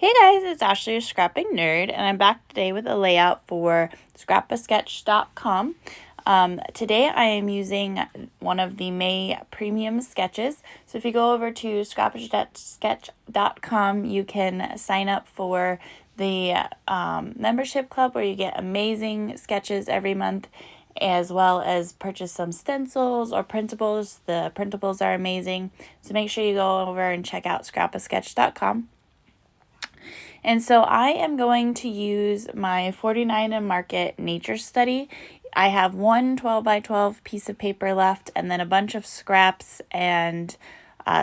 Hey guys, it's Ashley, your scrapping nerd, and I'm back today with a layout for scrapasketch.com. Today I am using one of the May premium sketches. So if you go over to scrapasketch.com, you can sign up for the membership club where you get amazing sketches every month, as well as purchase some stencils or printables. The printables are amazing. So make sure you go over and check out scrapasketch.com. And so I am going to use my 49 and Market Nature Study. I have one 12 by 12 piece of paper left, and then a bunch of scraps and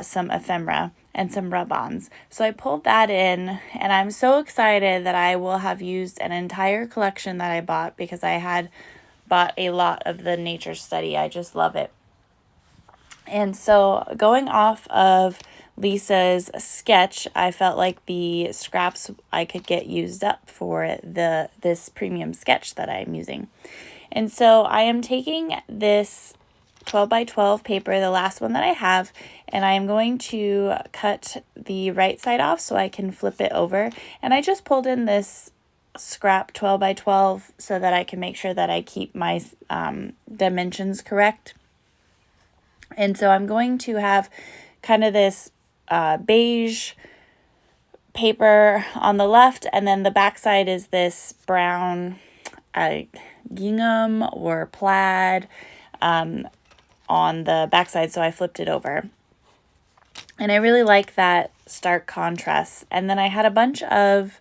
some ephemera and some rub-ons. So I pulled that in, and I'm so excited that I will have used an entire collection that I bought because I had bought a lot of the Nature Study. I just love it. And so going off of Lisa's sketch, I felt like the scraps I could get used up for this premium sketch that I'm using. And so I am taking this 12 by 12 paper, the last one that I have, and I am going to cut the right side off so I can flip it over. And I just pulled in this scrap 12 by 12 so that I can make sure that I keep my dimensions correct. And so I'm going to have kind of this beige paper on the left, and then the back side is this brown gingham or plaid on the back side, so I flipped it over. And I really like that stark contrast. And then I had a bunch of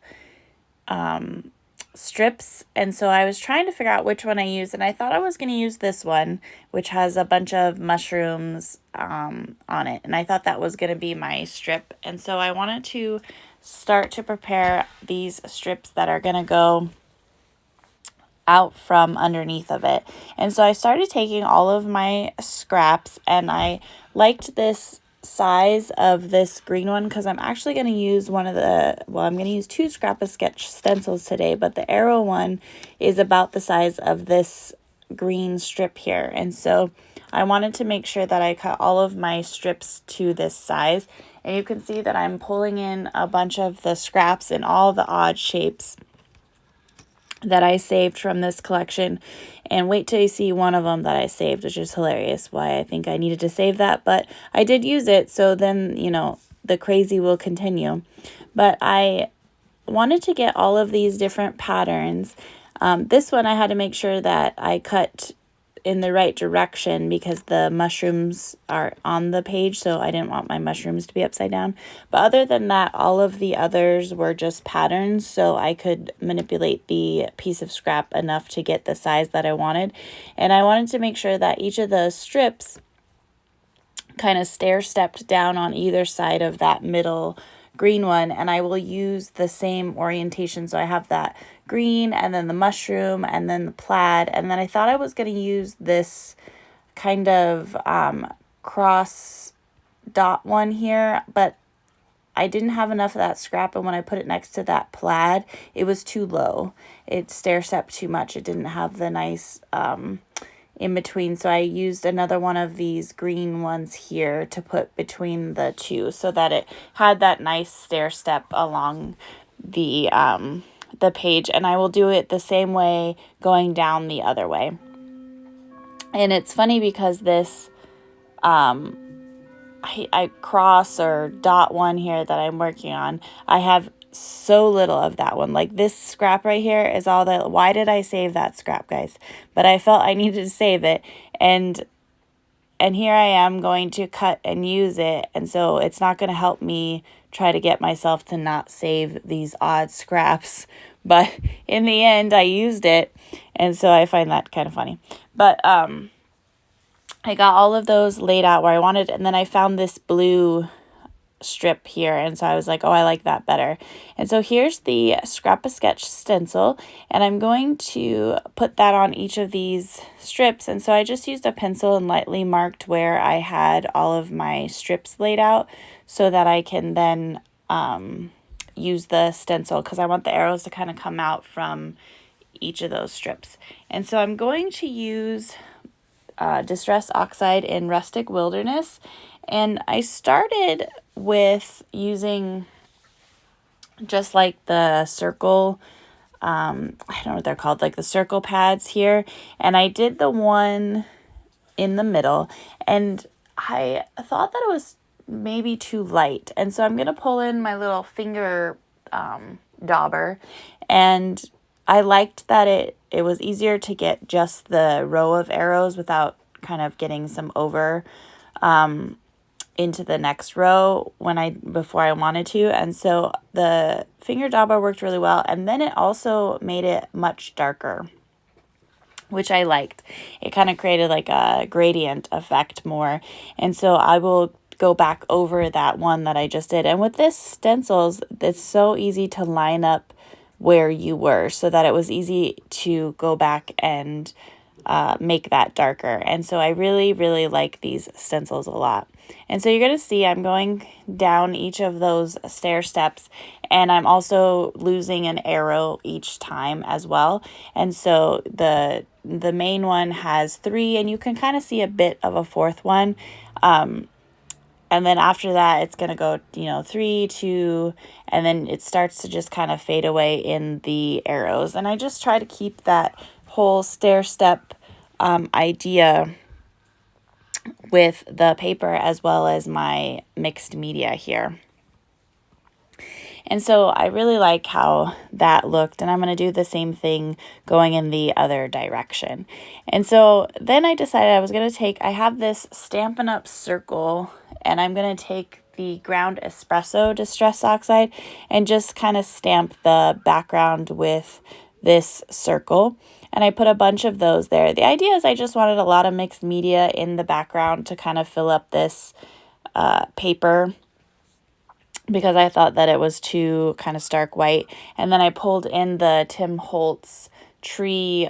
strips, and so I was trying to figure out which one I used, and I thought I was going to use this one, which has a bunch of mushrooms on it, and I thought that was going to be my strip. And so I wanted to start to prepare these strips that are going to go out from underneath of it. And so I started taking all of my scraps, and I liked this size of this green one because I'm actually going to use I'm going to use two Scrap-A-Sketch stencils today, but the arrow one is about the size of this green strip here. And so I wanted to make sure that I cut all of my strips to this size. And you can see that I'm pulling in a bunch of the scraps in all the odd shapes that I saved from this collection. And wait till you see one of them that I saved, which is hilarious why I think I needed to save that, but I did use it, so then, you know, the crazy will continue. But I wanted to get all of these different patterns. This one I had to make sure that I cut in the right direction because the mushrooms are on the page, so I didn't want my mushrooms to be upside down. But other than that, all of the others were just patterns, so I could manipulate the piece of scrap enough to get the size that I wanted. And I wanted to make sure that each of the strips kind of stair-stepped down on either side of that middle green one, and I will use the same orientation. So I have that green, and then the mushroom, and then the plaid, and then I thought I was going to use this kind of cross dot one here, but I didn't have enough of that scrap, and when I put it next to that plaid, it was too low. It stair-stepped too much. It didn't have the nice in between, so I used another one of these green ones here to put between the two so that it had that nice stair step along the page. And I will do it the same way going down the other way. And it's funny because this I cross or dot one here that I'm working on, I have so little of that one. Like this scrap right here is all that. Why did I save that scrap, guys? But I felt I needed to save it, and here I am going to cut and use it, and so it's not going to help me try to get myself to not save these odd scraps. But in the end, I used it, and so I find that kind of funny. But I got all of those laid out where I wanted, and then I found this blue strip here, and so I was like, oh, I like that better. And so here's the Scrap-A-Sketch stencil, and I'm going to put that on each of these strips. And so I just used a pencil and lightly marked where I had all of my strips laid out so that I can then use the stencil, because I want the arrows to kind of come out from each of those strips. And so I'm going to use Distress Oxide in Rustic Wilderness. And I started with using just like the circle, I don't know what they're called, like the circle pads here. And I did the one in the middle, and I thought that it was maybe too light. And so I'm going to pull in my little finger dauber, and I liked that it was easier to get just the row of arrows without kind of getting some over into the next row before I wanted to. And so the finger dauber worked really well, and then it also made it much darker, which I liked. It kind of created like a gradient effect more. And so I will go back over that one that I just did. And with this stencils, it's so easy to line up where you were, so that it was easy to go back and make that darker. And so I really, really like these stencils a lot. And so you're going to see I'm going down each of those stair steps, and I'm also losing an arrow each time as well. And so the main one has 3, and you can kind of see a bit of a 4th one. And then after that, it's going to go, 3, 2, and then it starts to just kind of fade away in the arrows. And I just try to keep that whole stair step idea with the paper as well as my mixed media here. And so I really like how that looked, and I'm going to do the same thing going in the other direction. And so then I decided I have this Stampin' Up! Circle, and I'm going to take the ground espresso Distress Oxide and just kind of stamp the background with this circle. And I put a bunch of those there. The idea is I just wanted a lot of mixed media in the background to kind of fill up this paper, because I thought that it was too kind of stark white. And then I pulled in the Tim Holtz tree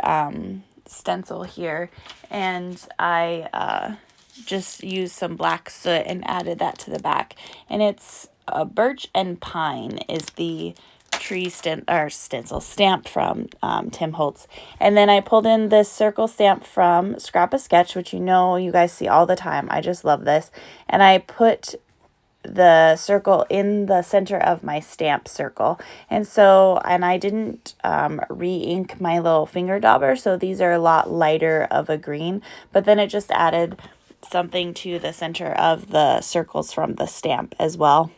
stencil here, and I just used some black soot and added that to the back. And it's birch and pine is the tree stencil stamp from Tim Holtz. And then I pulled in this circle stamp from Scrap a Sketch, which you guys see all the time. I just love this. And I put the circle in the center of my stamp circle. And I didn't re-ink my little finger dauber, so these are a lot lighter of a green, but then it just added something to the center of the circles from the stamp as well.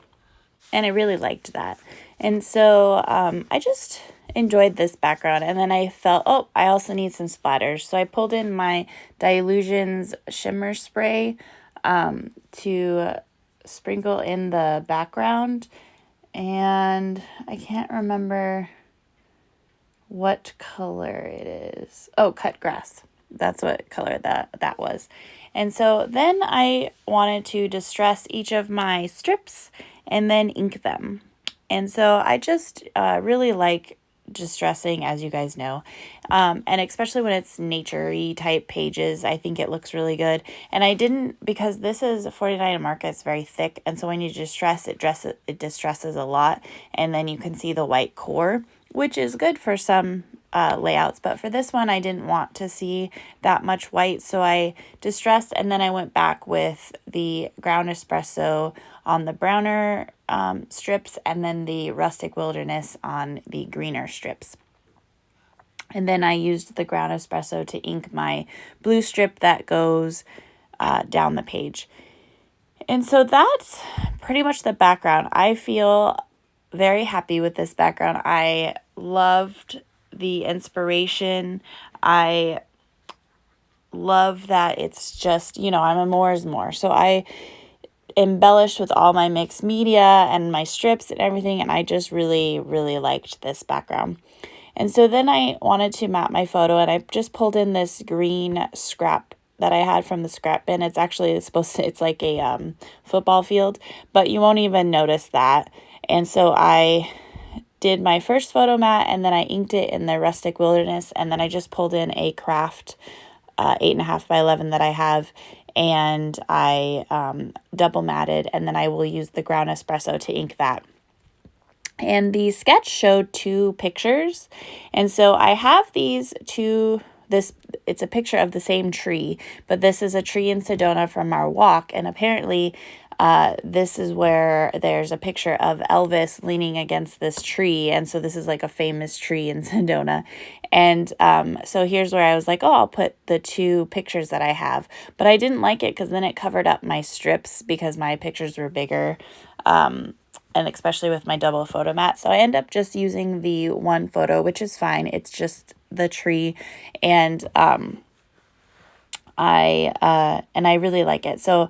And I really liked that. And so I just enjoyed this background. And then I felt, I also need some splatters. So I pulled in my Dylusions shimmer spray to sprinkle in the background, and I can't remember what color it is. Cut grass. That's what color that was. And so then I wanted to distress each of my strips and then ink them. And so I just really like distressing, as you guys know, and especially when it's nature-y type pages, I think it looks really good. And I didn't, because this is 49 marker, it's very thick, and so when you distress it distresses a lot, and then you can see the white core, which is good for some layouts, but for this one I didn't want to see that much white, so I distressed, and then I went back with the ground espresso on the browner strips, and then the rustic wilderness on the greener strips. And then I used the ground espresso to ink my blue strip that goes down the page. And so that's pretty much the background. I feel very happy with this background. I loved the inspiration. I love that it's just, I'm a more is more. So I embellished with all my mixed media and my strips and everything, and I just really, really liked this background. And so then I wanted to map my photo, and I just pulled in this green scrap that I had from the scrap bin. It's actually it's like a football field, but you won't even notice that. And so I did my first photo mat, and then I inked it in the rustic wilderness, and then I just pulled in a craft 8.5 by 11 that I have, and I double matted, and then I will use the ground espresso to ink that. And the sketch showed 2 pictures, and so I have these 2. It's a picture of the same tree, but this is a tree in Sedona from our walk, and apparently this is where there's a picture of Elvis leaning against this tree. And so this is like a famous tree in Sedona. And so here's where I was like, oh, I'll put the 2 pictures that I have. But I didn't like it because then it covered up my strips because my pictures were bigger. And especially with my double photo mat. So I end up just using the 1 photo, which is fine. It's just the tree. And I really like it. So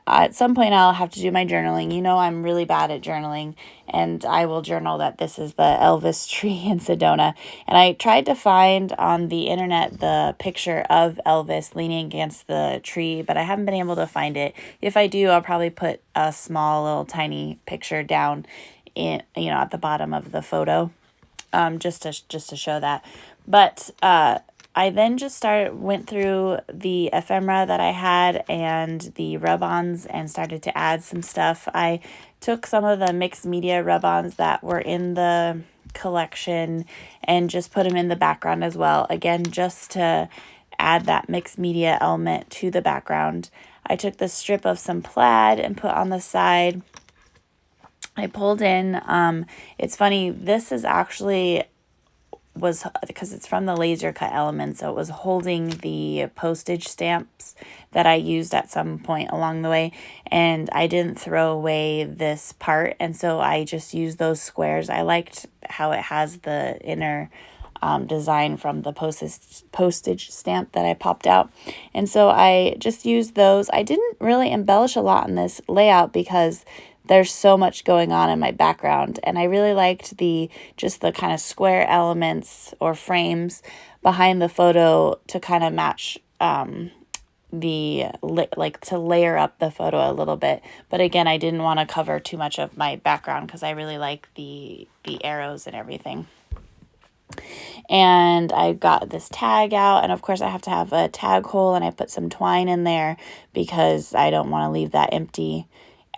at some point I'll have to do my journaling. You know, I'm really bad at journaling, and I will journal that this is the Elvis tree in Sedona. And I tried to find on the internet the picture of Elvis leaning against the tree, but I haven't been able to find it. If I do, I'll probably put a small little tiny picture down in, at the bottom of the photo, just to show that. But I then just went through the ephemera that I had and the rub-ons and started to add some stuff. I took some of the mixed media rub-ons that were in the collection and just put them in the background as well. Again, just to add that mixed media element to the background. I took the strip of some plaid and put on the side. I pulled in, it's funny, this is actually because it's from the laser cut element, so it was holding the postage stamps that I used at some point along the way, and I didn't throw away this part, and so I just used those squares. I liked how it has the inner design from the postage stamp that I popped out, and so I just used those. I didn't really embellish a lot in this layout because there's so much going on in my background, and I really liked just the kind of square elements or frames behind the photo to kind of match to layer up the photo a little bit. But again, I didn't want to cover too much of my background because I really like the arrows and everything. And I got this tag out, and of course I have to have a tag hole, and I put some twine in there because I don't want to leave that empty.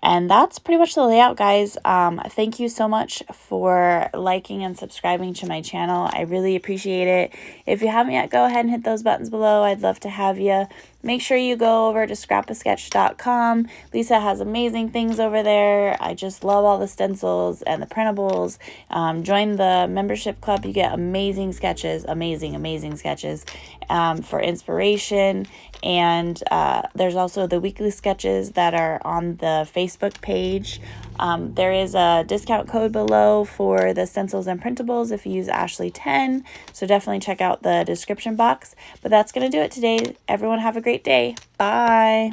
And that's pretty much the layout, guys. Thank you so much for liking and subscribing to my channel. I really appreciate it. If you haven't yet, go ahead and hit those buttons below. I'd love to have you. Make sure you go over to scrapasketch.com. Lisa has amazing things over there. I just love all the stencils and the printables. Join the membership club. You get amazing sketches, amazing sketches for inspiration. And there's also the weekly sketches that are on the Facebook page. There is a discount code below for the stencils and printables if you use Ashley10. So definitely check out the description box. But that's going to do it today. Everyone have a great day. Bye.